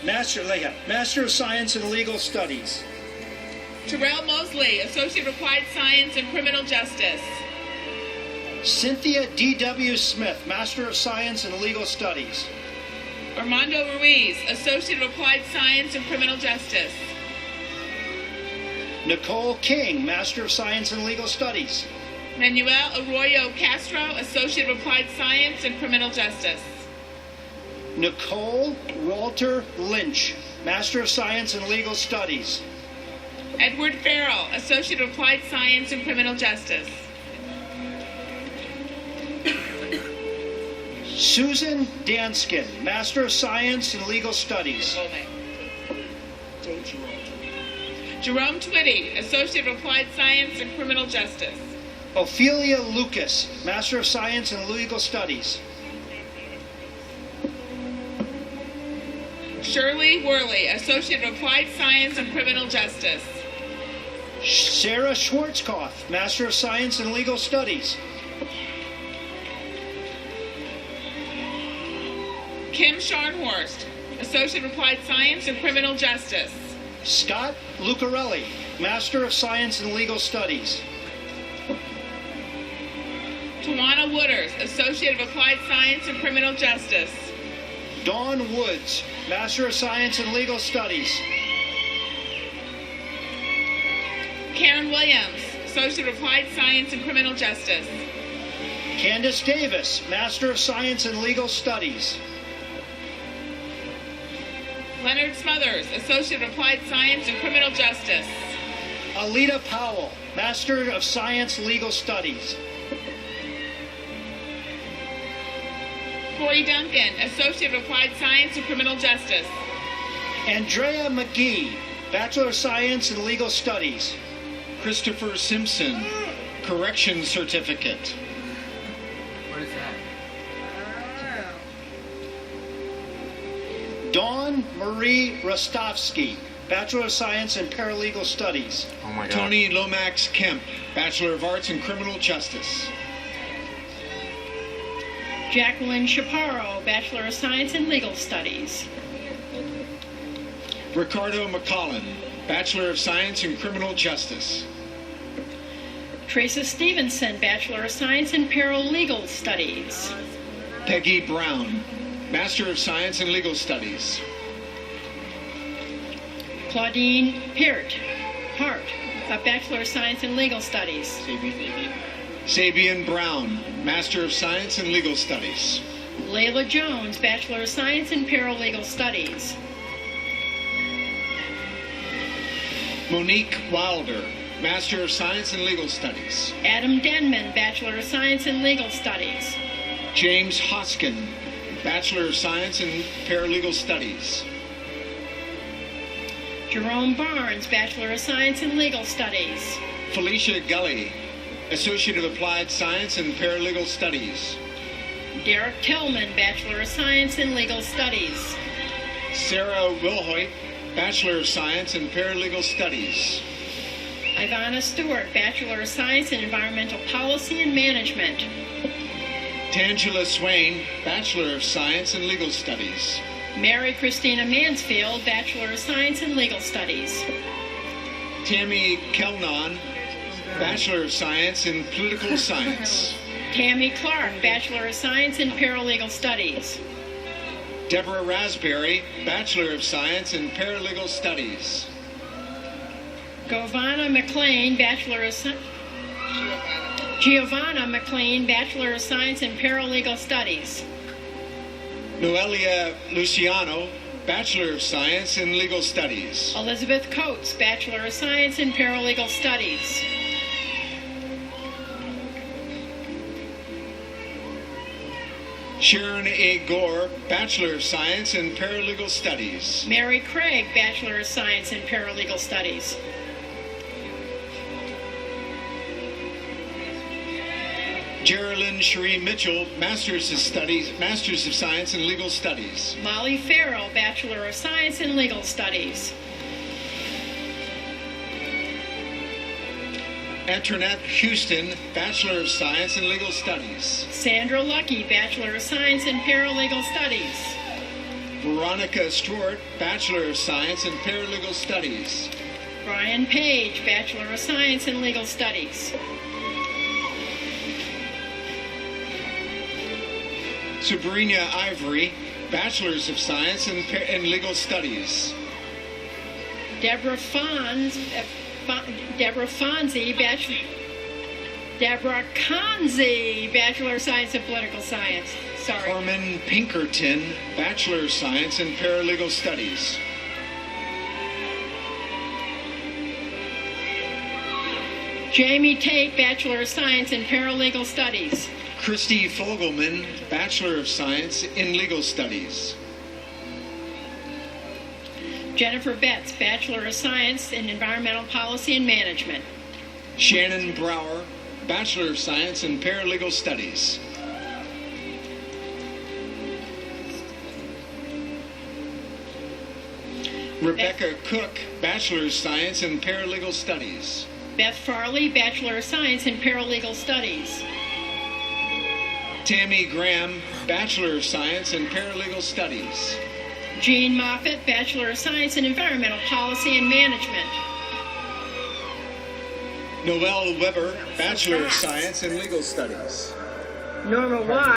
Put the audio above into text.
Master of Science in Legal Studies. Terrell Mosley, Associate of Applied Science and Criminal Justice. Cynthia D.W. Smith, Master of Science in Legal Studies. Armando Ruiz, Associate of Applied Science and Criminal Justice. Nicole King, Master of Science in Legal Studies. Manuel Arroyo Castro, Associate of Applied Science and Criminal Justice. Nicole Walter Lynch, Master of Science in Legal Studies. Edward Farrell, Associate of Applied Science and Criminal Justice. Susan Danskin, Master of Science in Legal Studies. Jerome Twitty, Associate of Applied Science and Criminal Justice. Ophelia Lucas, Master of Science in Legal Studies. Shirley Worley, Associate of Applied Science and Criminal Justice. Sarah Schwarzkopf, Master of Science in Legal Studies. Kim Scharnhorst, Associate of Applied Science and Criminal Justice. Scott Lucarelli, Master of Science in Legal Studies. Tawana Wooders, Associate of Applied Science and Criminal Justice. Dawn Woods, Master of Science in Legal Studies. Karen Williams, Associate of Applied Science and Criminal Justice. Candace Davis, Master of Science in Legal Studies. Leonard Smothers, Associate of Applied Science and Criminal Justice. Alita Powell, Master of Science Legal Studies. Corey Duncan, Associate of Applied Science and Criminal Justice. Andrea McGee, Bachelor of Science in Legal Studies. Christopher Simpson, Corrections Certificate. What is that? Dawn Marie Rostovsky, Bachelor of Science in Paralegal Studies. Oh my God. Tony Lomax Kemp, Bachelor of Arts in Criminal Justice. Jacqueline Chaparro, Bachelor of Science in Legal Studies. Ricardo McCollin, Bachelor of Science in Criminal Justice. Teresa Stevenson, Bachelor of Science in Paralegal Studies. Peggy Brown, Master of Science in Legal Studies. Claudine Hart, a Bachelor of Science in Legal Studies. Sabian Brown, Master of Science in Legal Studies. Layla Jones, Bachelor of Science in Paralegal Studies. Monique Wilder, Master of Science in Legal Studies. Adam Denman, Bachelor of Science in Legal Studies. James Hoskin, Bachelor of Science in Paralegal Studies. Jerome Barnes, Bachelor of Science in Legal Studies. Felicia Gully, Associate of Applied Science in Paralegal Studies. Derek Tillman, Bachelor of Science in Legal Studies. Sarah Wilhoit, Bachelor of Science in Paralegal Studies. Ivana Stewart, Bachelor of Science in Environmental Policy and Management. Tangela Swain, Bachelor of Science in Legal Studies. Mary Christina Mansfield, Bachelor of Science in Legal Studies. Tammy Kelnon, Bachelor of Science in Political Science. Tammy Clark, Bachelor of Science in Paralegal Studies. Deborah Raspberry, Bachelor of Science in Paralegal Studies. Giovanna McLean, Bachelor of Science. Giovanna McLean, Bachelor of Science in Paralegal Studies. Noelia Luciano, Bachelor of Science in Legal Studies. Elizabeth Coates, Bachelor of Science in Paralegal Studies. Sharon A. Gore, Bachelor of Science in Paralegal Studies. Mary Craig, Bachelor of Science in Paralegal Studies. Geraldine Cherie Mitchell, Masters of Science in Legal Studies. Molly Farrell, Bachelor of Science in Legal Studies. Antoinette Houston, Bachelor of Science in Legal Studies. Sandra Lucky, Bachelor of Science in Paralegal Studies. Veronica Stewart, Bachelor of Science in Paralegal Studies. Brian Page, Bachelor of Science in Legal Studies. Sabrina Ivory, Bachelors of Science in Legal Studies. Deborah Fonzie, Deborah Conzi, Bachelor of Science in Political Science. Sorry. Carmen Pinkerton, Bachelor of Science in Paralegal Studies. Jamie Tate, Bachelor of Science in Paralegal Studies. Christy Fogelman, Bachelor of Science in Legal Studies. Jennifer Betts, Bachelor of Science in Environmental Policy and Management. Shannon Brower, Bachelor of Science in Paralegal Studies. Rebecca Cook, Bachelor of Science in Paralegal Studies. Beth Farley, Bachelor of Science in Paralegal Studies. Tammy Graham, Bachelor of Science in Paralegal Studies. Jean Moffitt, Bachelor of Science in Environmental Policy and Management. Noelle Weber, Bachelor of Science in Legal Studies. Norma Watt.